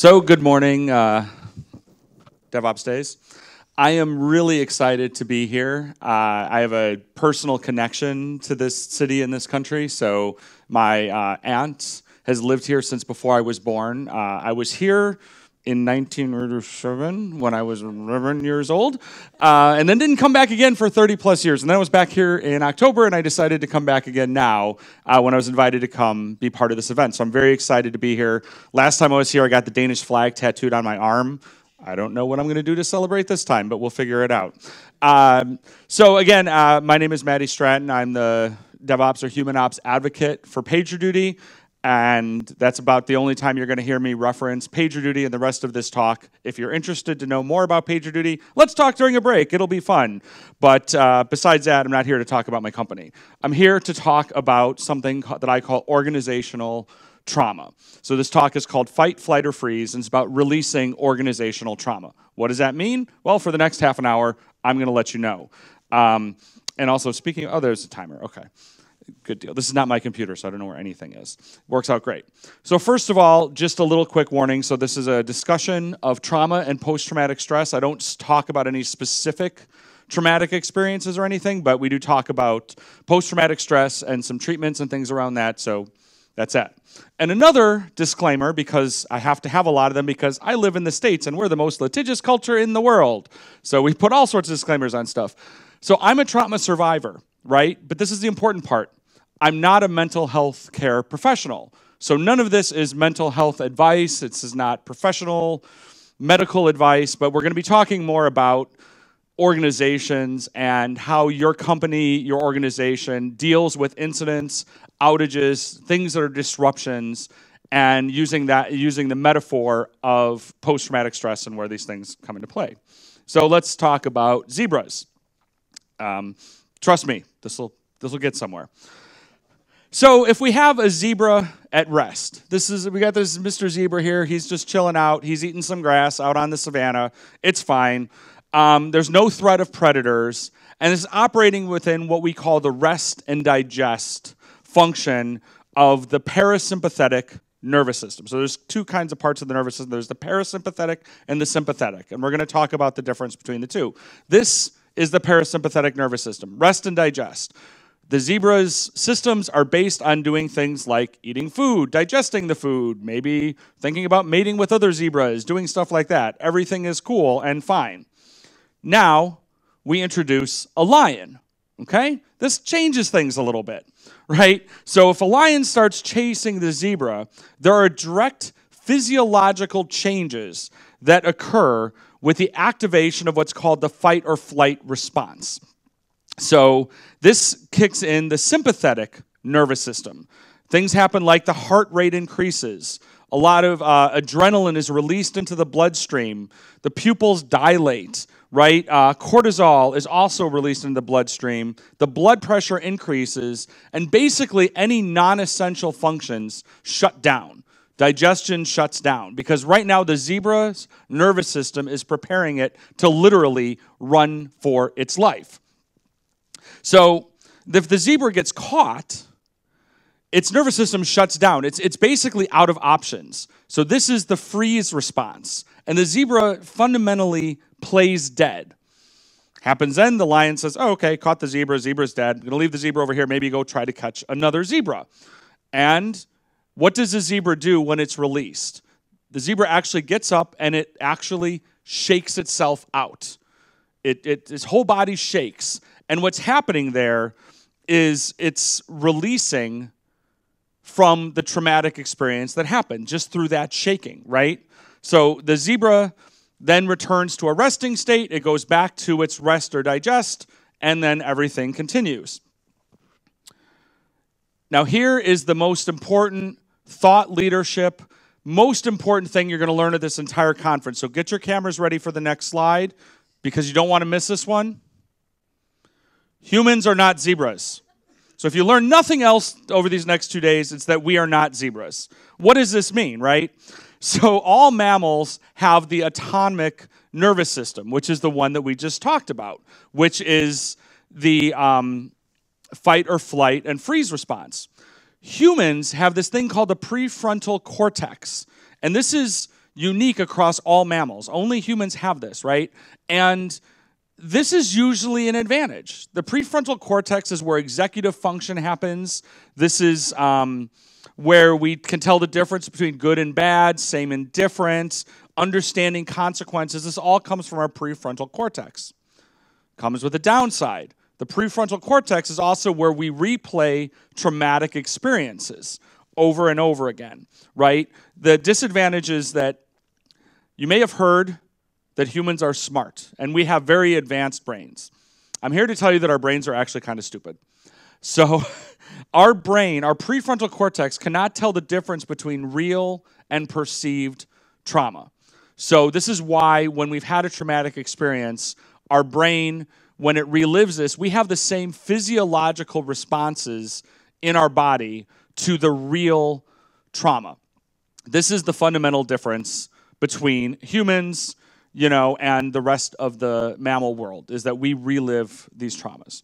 So good morning, DevOps Days. I am really excited to be here. I have a personal connection to this city and this country. So my aunt has lived here since before I was born. I was here in 1987 when I was 11 years old, and then didn't come back again for 30 plus years. And then I was back here in October, and I decided to come back again now when I was invited to come be part of this event. So I'm very excited to be here. Last time I was here, I got the Danish flag tattooed on my arm. I don't know what I'm going to do to celebrate this time, but we'll figure it out. So again, my name is Matty Stratton. I'm the DevOps or Human Ops advocate for PagerDuty. And that's about the only time you're going to hear me reference PagerDuty and the rest of this talk. If you're interested to know more about PagerDuty, let's talk during a break. It'll be fun. But besides that, I'm not here to talk about my company. I'm here to talk about something that I call organizational trauma. So this talk is called Fight, Flight, or Freeze, and it's about releasing organizational trauma. What does that mean? Well, for the next half an hour, I'm going to let you know. And also, speaking of, oh, there's a timer. Okay. Good deal. This is not my computer, so I don't know where anything is. Works out great. So first of all, just a little quick warning. So this is a discussion of trauma and post-traumatic stress. I don't talk about any specific traumatic experiences or anything, but we do talk about post-traumatic stress and some treatments and things around that. So that's that. And another disclaimer, because I have to have a lot of them because I live in the States and we're the most litigious culture in the world. So we put all sorts of disclaimers on stuff. So I'm a trauma survivor, right? But this is the important part. I'm not a mental health care professional. So none of this is mental health advice. This is not professional medical advice, but we're going to be talking more about organizations and how your company, your organization deals with incidents, outages, things that are disruptions, and using the metaphor of post-traumatic stress and where these things come into play. So let's talk about zebras. Trust me, this will get somewhere. So if we have a zebra at rest, we got this Mr. Zebra here. He's just chilling out. He's eating some grass out on the savannah. It's fine. There's no threat of predators, and it's operating within what we call the rest and digest function of the parasympathetic nervous system. So there's two kinds of parts of the nervous system. There's the parasympathetic and the sympathetic, and we're going to talk about the difference between the two. This is the parasympathetic nervous system, rest and digest. The zebra's systems are based on doing things like eating food, digesting the food, maybe thinking about mating with other zebras, doing stuff like that. Everything is cool and fine. Now, we introduce a lion, okay? This changes things a little bit, right? So if a lion starts chasing the zebra, there are direct physiological changes that occur with the activation of what's called the fight or flight response. So this kicks in the sympathetic nervous system. Things happen like the heart rate increases. A lot of adrenaline is released into the bloodstream. The pupils dilate, right? Cortisol is also released into the bloodstream. The blood pressure increases, and basically any non-essential functions shut down. Digestion shuts down because right now the zebra's nervous system is preparing it to literally run for its life. So if the zebra gets caught, its nervous system shuts down. It's basically out of options. So this is the freeze response. And the zebra fundamentally plays dead. Happens then, the lion says, oh, okay, caught the zebra, zebra's dead. I'm going to leave the zebra over here, maybe go try to catch another zebra. And what does the zebra do when it's released? The zebra actually gets up and it actually shakes itself out. Its whole body shakes. And what's happening there is it's releasing from the traumatic experience that happened just through that shaking, right? So the zebra then returns to a resting state. It goes back to its rest or digest, and then everything continues. Now here is the most important thought leadership, most important thing you're going to learn at this entire conference. So get your cameras ready for the next slide because you don't want to miss this one. Humans are not zebras. So if you learn nothing else over these next 2 days, it's that we are not zebras. What does this mean, right? So all mammals have the autonomic nervous system, which is the one that we just talked about, which is the fight or flight and freeze response. Humans have this thing called the prefrontal cortex. And this is unique across all mammals. Only humans have this, right? And this is usually an advantage. The prefrontal cortex is where executive function happens. This is where we can tell the difference between good and bad, same and different, understanding consequences. This all comes from our prefrontal cortex. Comes with a downside. The prefrontal cortex is also where we replay traumatic experiences over and over again, right? The disadvantage is that you may have heard that humans are smart, and we have very advanced brains. I'm here to tell you that our brains are actually kind of stupid. So our brain, our prefrontal cortex, cannot tell the difference between real and perceived trauma. So this is why when we've had a traumatic experience, our brain, when it relives this, we have the same physiological responses in our body to the real trauma. This is the fundamental difference between humans, and the rest of the mammal world, is that we relive these traumas.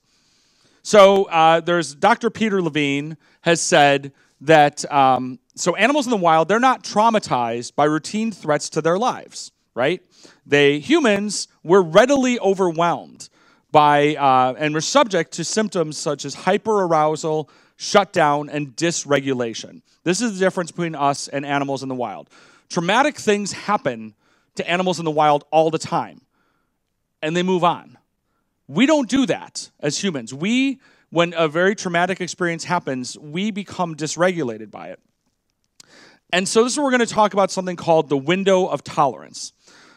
So there's Dr. Peter Levine has said that, so animals in the wild, they're not traumatized by routine threats to their lives, right? Humans, we're readily overwhelmed by, and we're subject to symptoms such as hyperarousal, shutdown, and dysregulation. This is the difference between us and animals in the wild. Traumatic things happen to animals in the wild all the time, and they move on. We don't do that as humans. When a very traumatic experience happens, we become dysregulated by it. And so this is where we're going to talk about something called the window of tolerance.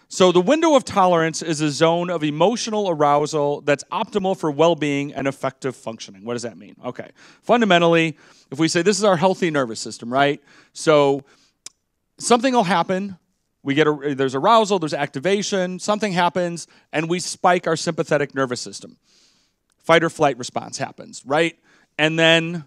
So the window of tolerance is a zone of emotional arousal that's optimal for well-being and effective functioning. What does that mean? Okay. Fundamentally, if we say this is our healthy nervous system, right? So something will happen. There's arousal, there's activation, something happens, and we spike our sympathetic nervous system. Fight or flight response happens, right? And then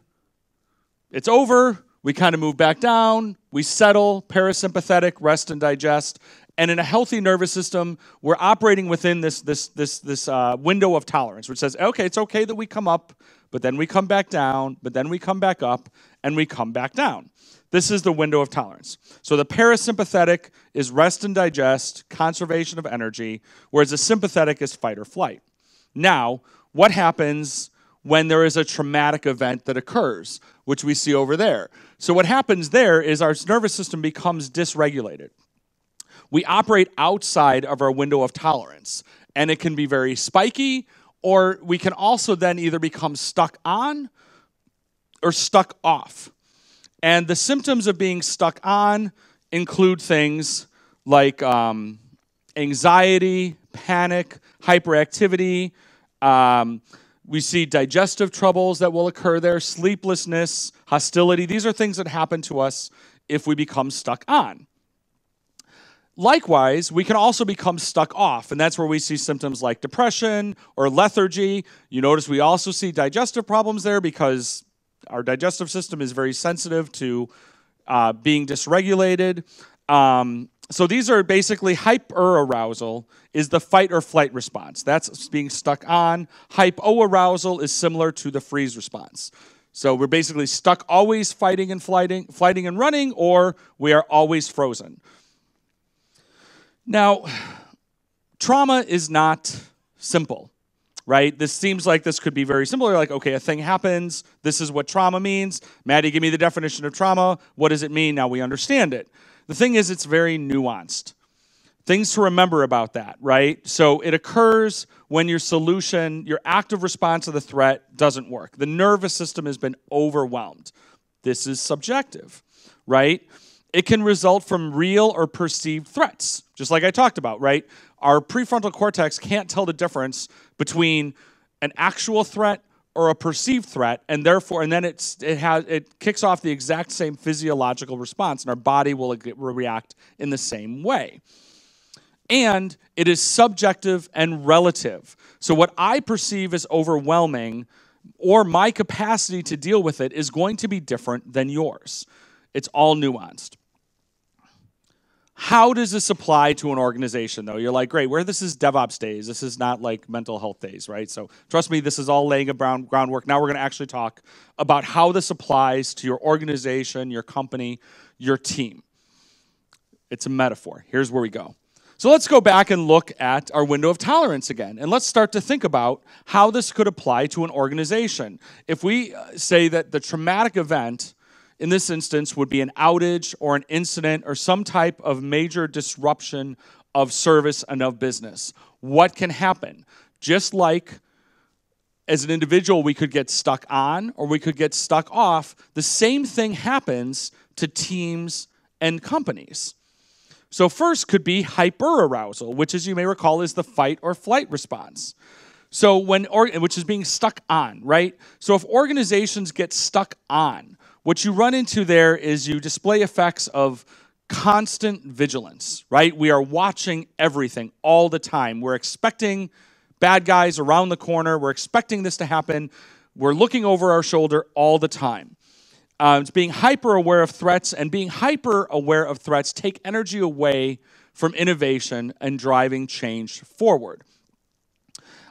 it's over, we kind of move back down, we settle, parasympathetic, rest and digest. And in a healthy nervous system, we're operating within this window of tolerance, which says, okay, it's okay that we come up, but then we come back down, but then we come back up, and we come back down. This is the window of tolerance. So the parasympathetic is rest and digest, conservation of energy, whereas the sympathetic is fight or flight. Now, what happens when there is a traumatic event that occurs, which we see over there? So what happens there is our nervous system becomes dysregulated. We operate outside of our window of tolerance, and it can be very spiky, or we can also then either become stuck on or stuck off. And the symptoms of being stuck on include things like anxiety, panic, hyperactivity. We see digestive troubles that will occur there, sleeplessness, hostility. These are things that happen to us if we become stuck on. Likewise, we can also become stuck off, and that's where we see symptoms like depression or lethargy. You notice we also see digestive problems there because our digestive system is very sensitive to being dysregulated. So these are basically hyperarousal is the fight or flight response. That's being stuck on. Hypoarousal is similar to the freeze response. So we're basically stuck always fighting and flighting and running, or we are always frozen. Now, trauma is not simple, right? This seems like this could be very simple. You're like, okay, a thing happens. This is what trauma means. Matty, give me the definition of trauma. What does it mean? Now we understand it. The thing is, it's very nuanced. Things to remember about that, right? So it occurs when your active response to the threat doesn't work. The nervous system has been overwhelmed. This is subjective, right? It can result from real or perceived threats, just like I talked about, right? Our prefrontal cortex can't tell the difference between an actual threat or a perceived threat, and then it kicks off the exact same physiological response, and our body will react in the same way. And it is subjective and relative. So what I perceive as overwhelming, or my capacity to deal with it, is going to be different than yours. It's all nuanced. How does this apply to an organization, though? You're like, great, this is DevOps days. This is not like mental health days, right? So trust me, this is all laying a groundwork. Now we're going to actually talk about how this applies to your organization, your company, your team. It's a metaphor. Here's where we go. So let's go back and look at our window of tolerance again. And let's start to think about how this could apply to an organization. If we say that the traumatic event in this instance would be an outage or an incident or some type of major disruption of service and of business, what can happen? Just like as an individual we could get stuck on or we could get stuck off, the same thing happens to teams and companies. So first could be hyperarousal, which, as you may recall, is the fight or flight response. So which is being stuck on, right? So if organizations get stuck on, what you run into there is you display effects of constant vigilance, right? We are watching everything all the time. We're expecting bad guys around the corner. We're expecting this to happen. We're looking over our shoulder all the time. It's being hyper aware of threats, and being hyper aware of threats take energy away from innovation and driving change forward.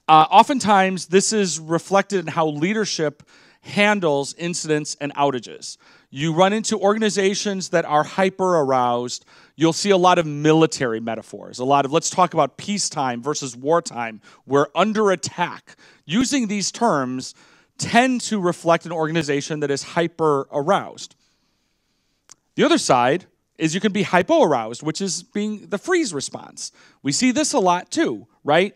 Oftentimes, this is reflected in how leadership handles incidents and outages. You run into organizations that are hyper aroused. You'll see a lot of military metaphors, a lot of let's talk about peacetime versus wartime. We're under attack. Using these terms tend to reflect an organization that is hyper-aroused. The other side is you can be hypo-aroused, which is being the freeze response. We see this a lot too, right?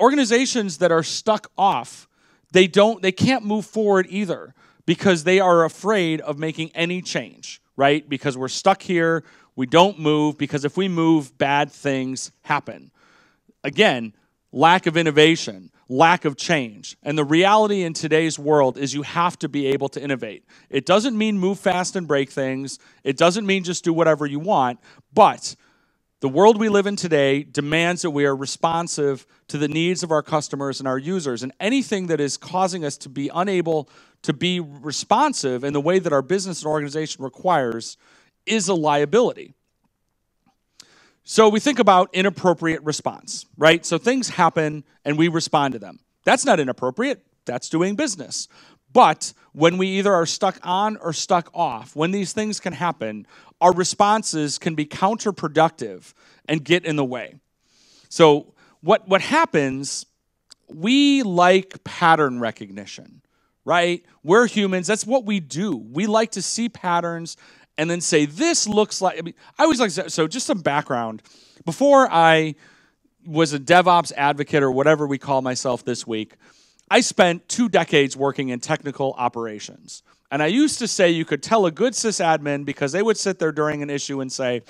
Organizations that are stuck off, they can't move forward either because they are afraid of making any change, right? Because we're stuck here, we don't move, because if we move, bad things happen. Again, lack of innovation, lack of change. And the reality in today's world is you have to be able to innovate. It doesn't mean move fast and break things. It doesn't mean just do whatever you want. But the world we live in today demands that we are responsive to the needs of our customers and our users. And anything that is causing us to be unable to be responsive in the way that our business and organization requires is a liability. So we think about inappropriate response, right? So things happen and we respond to them. That's not inappropriate. That's doing business. But when we either are stuck on or stuck off, when these things can happen, our responses can be counterproductive and get in the way. So what happens, we like pattern recognition, right? We're humans. That's what we do. We like to see patterns and then say, this looks like, I always like to, so just some background. Before I was a DevOps advocate or whatever we call myself this week, I spent 2 decades working in technical operations. And I used to say you could tell a good sysadmin because they would sit there during an issue and say,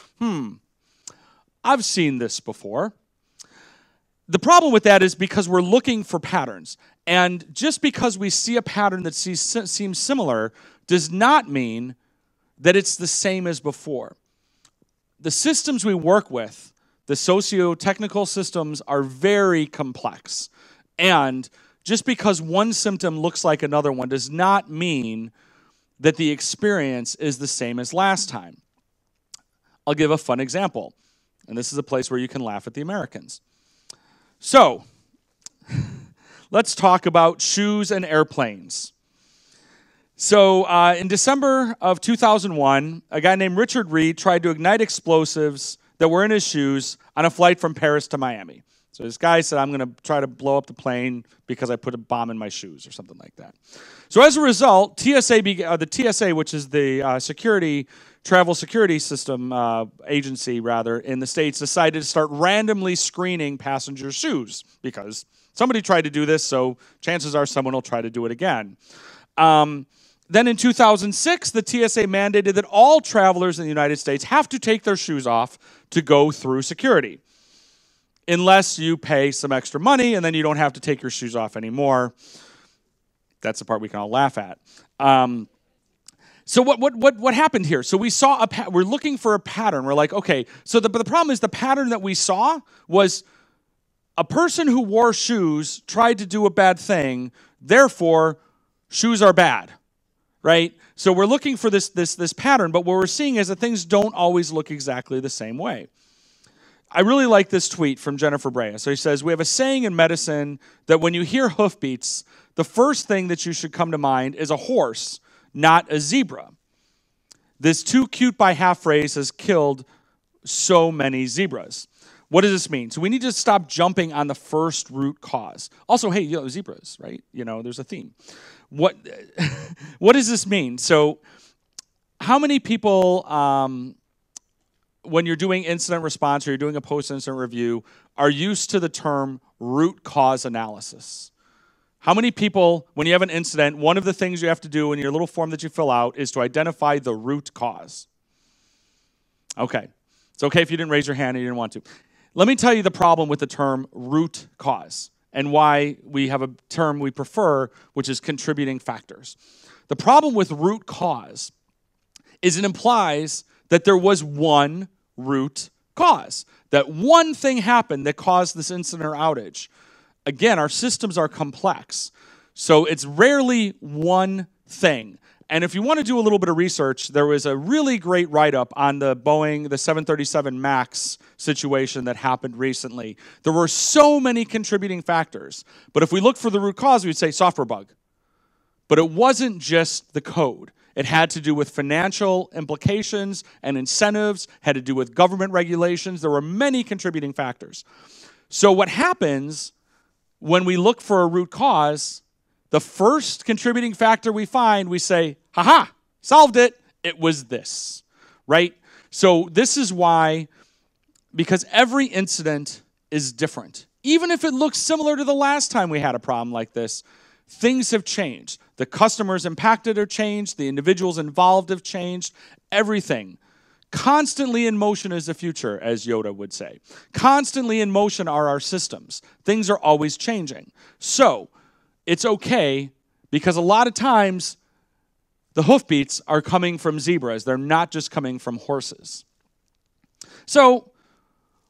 I've seen this before. The problem with that is because we're looking for patterns. And just because we see a pattern that seems similar does not mean that it's the same as before. The systems we work with, the socio-technical systems, are very complex. And just because one symptom looks like another one does not mean that the experience is the same as last time. I'll give a fun example. And this is a place where you can laugh at the Americans. So, let's talk about shoes and airplanes. So in December of 2001, a guy named Richard Reed tried to ignite explosives that were in his shoes on a flight from Paris to Miami. So this guy said, I'm going to try to blow up the plane because I put a bomb in my shoes or something like that. So as a result, the TSA, which is the travel security system agency, rather, in the States, decided to start randomly screening passengers' shoes because somebody tried to do this, so chances are someone will try to do it again. Then in 2006, the TSA mandated that all travelers in the United States have to take their shoes off to go through security, unless you pay some extra money and then you don't have to take your shoes off anymore. That's the part we can all laugh at. So what happened here? So we saw we're looking for a pattern. We're like, okay. So but the problem is the pattern that we saw was a person who wore shoes tried to do a bad thing. Therefore, shoes are bad. Right? So we're looking for this pattern, but what we're seeing is that things don't always look exactly the same way. I really like this tweet from Jennifer Brea. So he says, we have a saying in medicine that when you hear hoofbeats, the first thing that you should come to mind is a horse, not a zebra. This too cute by half phrase has killed so many zebras. What does this mean? So we need to stop jumping on the first root cause. Also, hey, zebras, right? There's a theme. What does this mean? So how many people, when you're doing incident response or you're doing a post-incident review, are used to the term root cause analysis? How many people, when you have an incident, one of the things you have to do in your little form that you fill out is to identify the root cause? Okay. It's okay if you didn't raise your hand and you didn't want to. Let me tell you the problem with the term root cause and why we have a term we prefer, which is contributing factors. The problem with root cause is it implies that there was one root cause, that one thing happened that caused this incident or outage. Again, our systems are complex, so it's rarely one thing. And if you want to do a little bit of research, there was a really great write-up on the Boeing, the 737 MAX situation that happened recently. There were so many contributing factors. But if we look for the root cause, we'd say software bug. But it wasn't just the code. It had to do with financial implications and incentives, had to do with government regulations. There were many contributing factors. So what happens when we look for a root cause, the first contributing factor we find, we say, ha-ha, solved it. It was this, right? So this is why, because every incident is different. Even if it looks similar to the last time we had a problem like this, things have changed. The customers impacted have changed. The individuals involved have changed. Everything. Constantly in motion is the future, as Yoda would say. Constantly in motion are our systems. Things are always changing. So it's okay, because a lot of times the hoofbeats are coming from zebras. They're not just coming from horses. So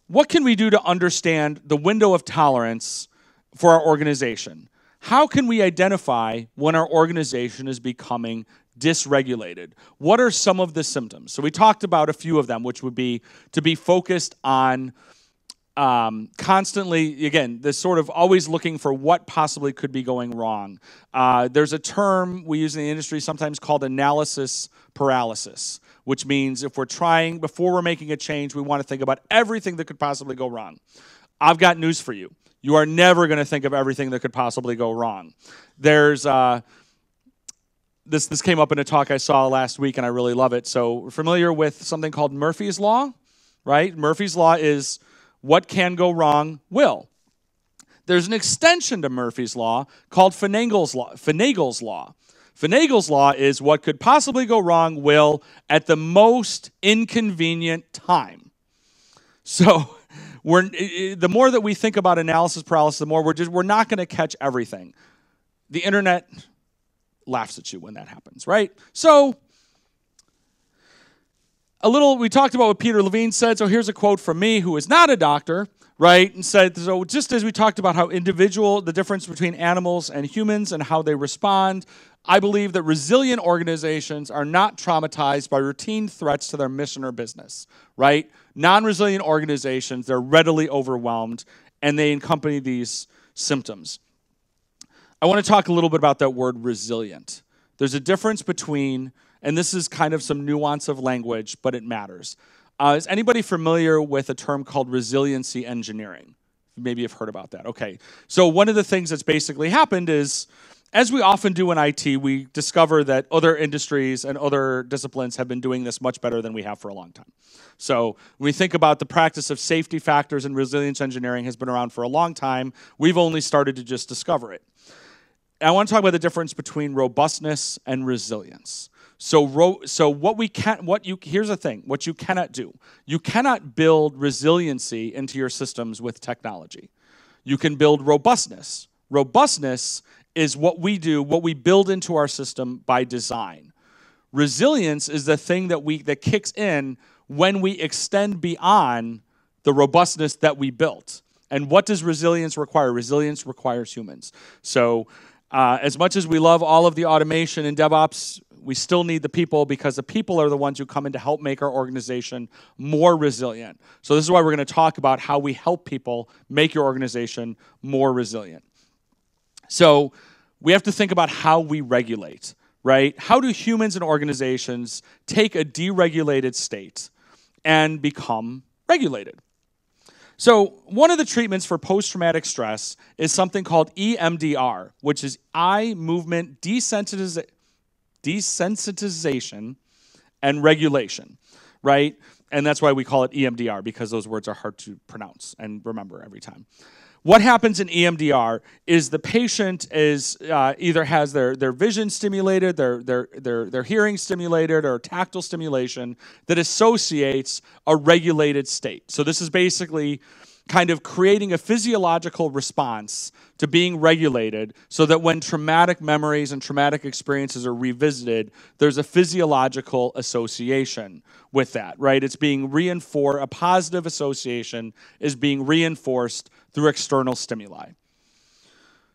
what can we do to understand the window of tolerance for our organization? How can we identify when our organization is becoming dysregulated? What are some of the symptoms? So we talked about a few of them, which would be to be focused on constantly, again, this sort of always looking for what possibly could be going wrong. There's a term we use in the industry sometimes called analysis paralysis, which means if we're trying, before we're making a change, we want to think about everything that could possibly go wrong. I've got news for you. You are never going to think of everything that could possibly go wrong. There's this came up in a talk I saw last week, and I really love it. So we're familiar with something called Murphy's Law, right? Murphy's Law is what can go wrong will. There's an extension to Murphy's Law called Finagle's Law. Finagle's Law. Finagle's Law is what could possibly go wrong will at the most inconvenient time. So the more that we think about analysis paralysis, the more we're not going to catch everything. The internet laughs at you when that happens, right? So we talked about what Peter Levine said, so here's a quote from me, who is not a doctor, right? And said, so just as we talked about how the difference between animals and humans and how they respond, I believe that resilient organizations are not traumatized by routine threats to their mission or business, right? Non-resilient organizations, they're readily overwhelmed, and they accompany these symptoms. I want to talk a little bit about that word resilient. There's a difference between, and this is kind of some nuance of language, but it matters. Is anybody familiar with a term called resiliency engineering? Maybe you've heard about that. Okay. So one of the things that's basically happened is, as we often do in IT, we discover that other industries and other disciplines have been doing this much better than we have for a long time. So when we think about the practice of safety factors and resilience engineering has been around for a long time, we've only started to just discover it. And I want to talk about the difference between robustness and resilience. So here's the thing, what you cannot do. You cannot build resiliency into your systems with technology. You can build robustness. Robustness is what we do, what we build into our system by design. Resilience is the thing that kicks in when we extend beyond the robustness that we built. And what does resilience require? Resilience requires humans. So as much as we love all of the automation in DevOps, we still need the people, because the people are the ones who come in to help make our organization more resilient. So this is why we're going to talk about how we help people make your organization more resilient. So we have to think about how we regulate, right? How do humans and organizations take a deregulated state and become regulated. So one of the treatments for post-traumatic stress is something called EMDR, which is eye movement desensitization and regulation, right? And that's why we call it EMDR, because those words are hard to pronounce and remember every time. What happens in EMDR is the patient is either has their vision stimulated, their hearing stimulated, or tactile stimulation that associates a regulated state. So this is basically kind of creating a physiological response to being regulated so that when traumatic memories and traumatic experiences are revisited, there's a physiological association with that, right? It's being reinforced, a positive association is being reinforced through external stimuli.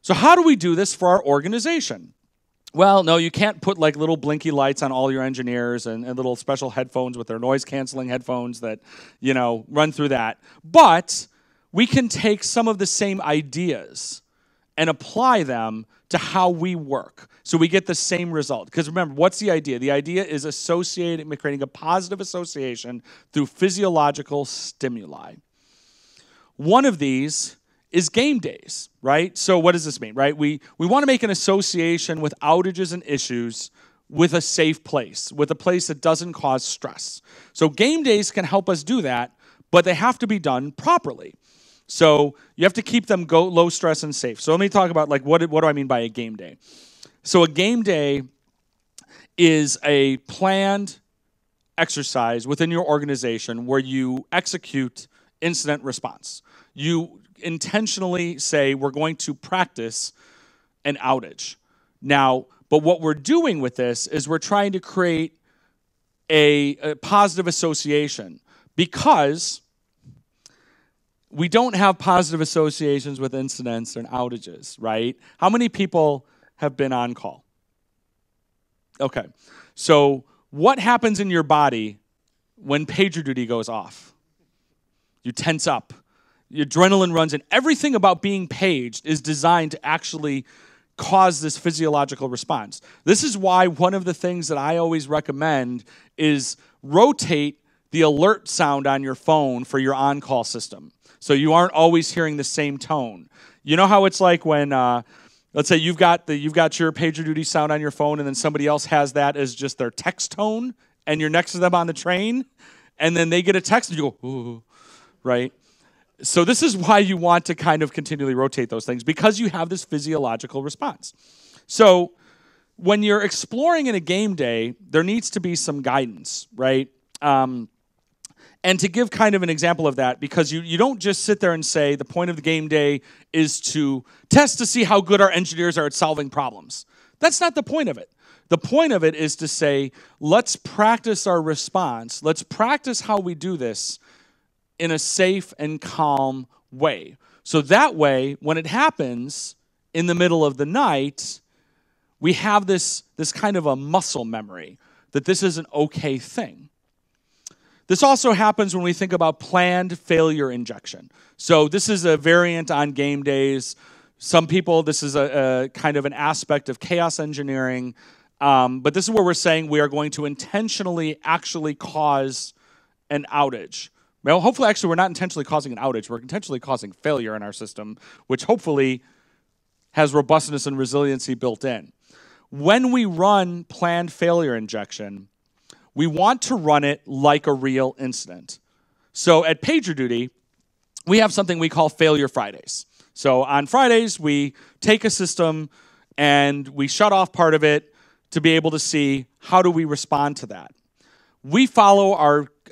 So how do we do this for our organization? Well, no, you can't put like little blinky lights on all your engineers and little special headphones with their noise-canceling headphones that, run through that. But we can take some of the same ideas and apply them to how we work so we get the same result. Because remember, what's the idea? The idea is creating a positive association through physiological stimuli. One of these is game days, right? So what does this mean, right? We want to make an association with outages and issues with a safe place, with a place that doesn't cause stress. So game days can help us do that, but they have to be done properly. So you have to keep them low stress and safe. So let me talk about what do I mean by a game day? So a game day is a planned exercise within your organization where you execute incident response. You intentionally say, we're going to practice an outage. Now, but what we're doing with this is we're trying to create a positive association because we don't have positive associations with incidents and outages, right? How many people have been on call? Okay. So what happens in your body when pager duty goes off? You tense up. Your adrenaline runs, and everything about being paged is designed to actually cause this physiological response. This is why one of the things that I always recommend is rotate the alert sound on your phone for your on-call system, so you aren't always hearing the same tone. You know how it's like when, let's say you've got your pager duty sound on your phone, and then somebody else has that as just their text tone, and you're next to them on the train, and then they get a text, and you go, ooh, right? So this is why you want to kind of continually rotate those things, because you have this physiological response. So when you're exploring in a game day, there needs to be some guidance, right? And to give kind of an example of that, because you don't just sit there and say the point of the game day is to test to see how good our engineers are at solving problems. That's not the point of it. The point of it is to say, let's practice our response. Let's practice how we do this in a safe and calm way. So that way, when it happens in the middle of the night, we have this kind of a muscle memory that this is an okay thing. This also happens when we think about planned failure injection. So this is a variant on game days. Some people, this is a kind of an aspect of chaos engineering. But this is where we're saying we are going to intentionally actually cause an outage. Well, hopefully, actually, we're not intentionally causing an outage. We're intentionally causing failure in our system, which hopefully has robustness and resiliency built in. When we run planned failure injection, we want to run it like a real incident. So at PagerDuty, we have something we call Failure Fridays. So on Fridays, we take a system and we shut off part of it to be able to see how do we respond to that. We follow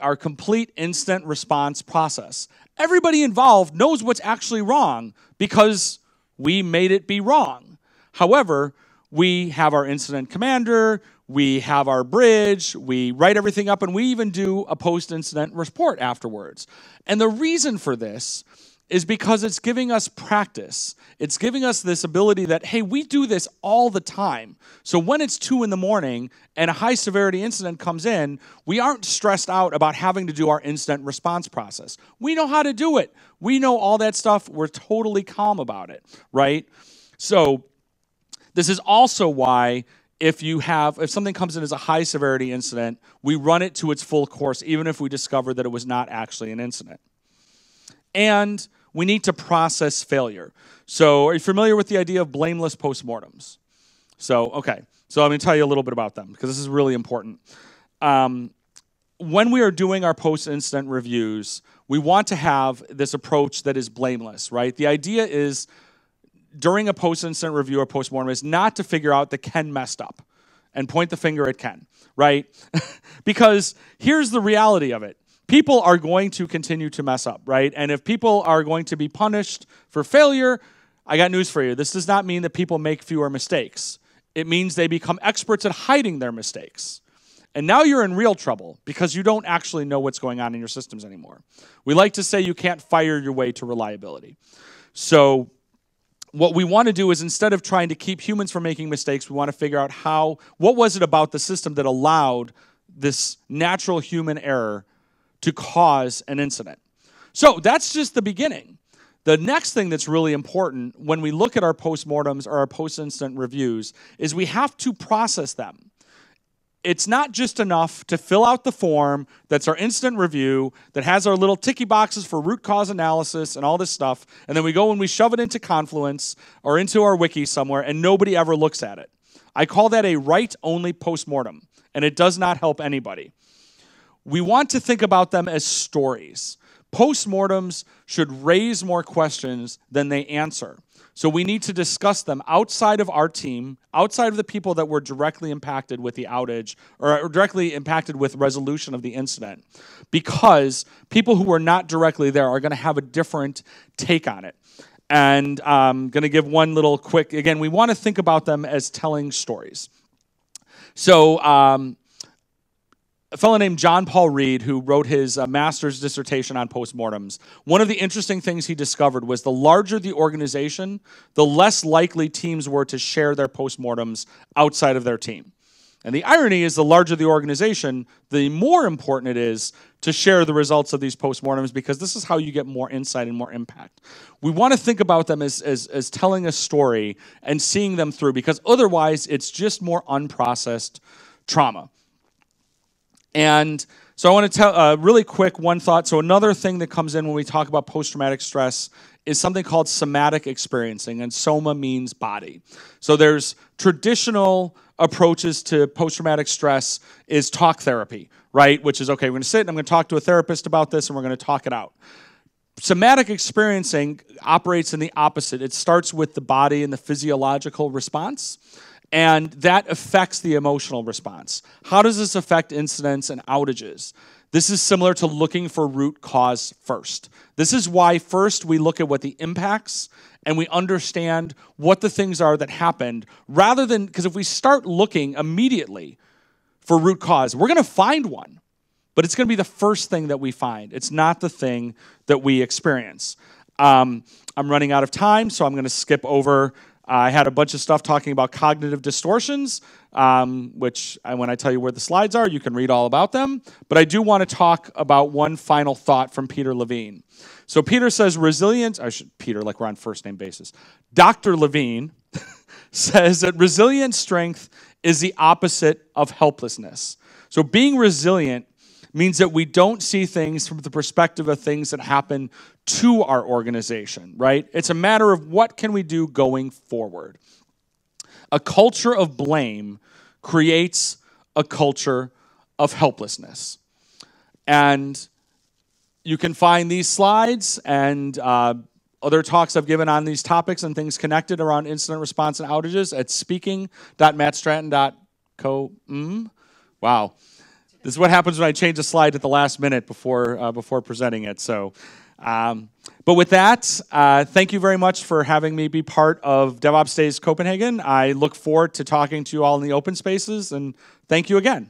our complete instant response process. Everybody involved knows what's actually wrong because we made it be wrong. However, we have our incident commander, we have our bridge, we write everything up, and we even do a post-incident report afterwards. And the reason for this is because it's giving us practice. It's giving us this ability that, hey, we do this all the time. So when it's 2 in the morning and a high-severity incident comes in, we aren't stressed out about having to do our incident response process. We know how to do it. We know all that stuff. We're totally calm about it, right? So this is also why if something comes in as a high severity incident, we run it to its full course, even if we discover that it was not actually an incident. And we need to process failure. So are you familiar with the idea of blameless postmortems? So I'm going to tell you a little bit about them because this is really important. When we are doing our post-incident reviews, we want to have this approach that is blameless, right? The idea is during a post-incident review or postmortem is not to figure out that Ken messed up and point the finger at Ken, right? Because here's the reality of it. People are going to continue to mess up, right? And if people are going to be punished for failure, I got news for you. This does not mean that people make fewer mistakes. It means they become experts at hiding their mistakes. And now you're in real trouble because you don't actually know what's going on in your systems anymore. We like to say you can't fire your way to reliability. So what we want to do is instead of trying to keep humans from making mistakes, we want to figure out what was it about the system that allowed this natural human error to cause an incident. So that's just the beginning. The next thing that's really important when we look at our postmortems or our post-incident reviews is we have to process them. It's not just enough to fill out the form that's our incident review that has our little ticky boxes for root cause analysis and all this stuff, and then we go and we shove it into Confluence or into our wiki somewhere, and nobody ever looks at it. I call that a write-only postmortem, and it does not help anybody. We want to think about them as stories. Postmortems should raise more questions than they answer. So we need to discuss them outside of our team, outside of the people that were directly impacted with the outage or directly impacted with resolution of the incident, because people who were not directly there are going to have a different take on it. And I'm going to give one little quick, again, we want to think about them as telling stories. So a fellow named John Paul Reed, who wrote his master's dissertation on postmortems, one of the interesting things he discovered was the larger the organization, the less likely teams were to share their postmortems outside of their team. And the irony is the larger the organization, the more important it is to share the results of these postmortems, because this is how you get more insight and more impact. We want to think about them as telling a story and seeing them through, because otherwise it's just more unprocessed trauma. And so I want to tell really quick one thought. So another thing that comes in when we talk about post-traumatic stress is something called somatic experiencing, and soma means body. So there's traditional approaches to post-traumatic stress is talk therapy, right? Which is, okay, we're going to sit and I'm going to talk to a therapist about this and we're going to talk it out. Somatic experiencing operates in the opposite. It starts with the body and the physiological response, and that affects the emotional response. How does this affect incidents and outages? This is similar to looking for root cause first. This is why first we look at what the impacts and we understand what the things are that happened, rather than, because if we start looking immediately for root cause, we're going to find one, but it's going to be the first thing that we find. It's not the thing that we experience. I'm running out of time, so I'm going to skip over. I had a bunch of stuff talking about cognitive distortions, which when I tell you where the slides are, you can read all about them. But I do want to talk about one final thought from Peter Levine. So Peter says Peter, like we're on first name basis. Dr. Levine says that resilient strength is the opposite of helplessness. So being resilient means that we don't see things from the perspective of things that happen to our organization, right? It's a matter of what can we do going forward. A culture of blame creates a culture of helplessness. And you can find these slides and other talks I've given on these topics and things connected around incident response and outages at speaking.mattstratton.co. Wow. This is what happens when I change a slide at the last minute before presenting it. So, but with that, thank you very much for having me be part of DevOps Days Copenhagen. I look forward to talking to you all in the open spaces, and thank you again.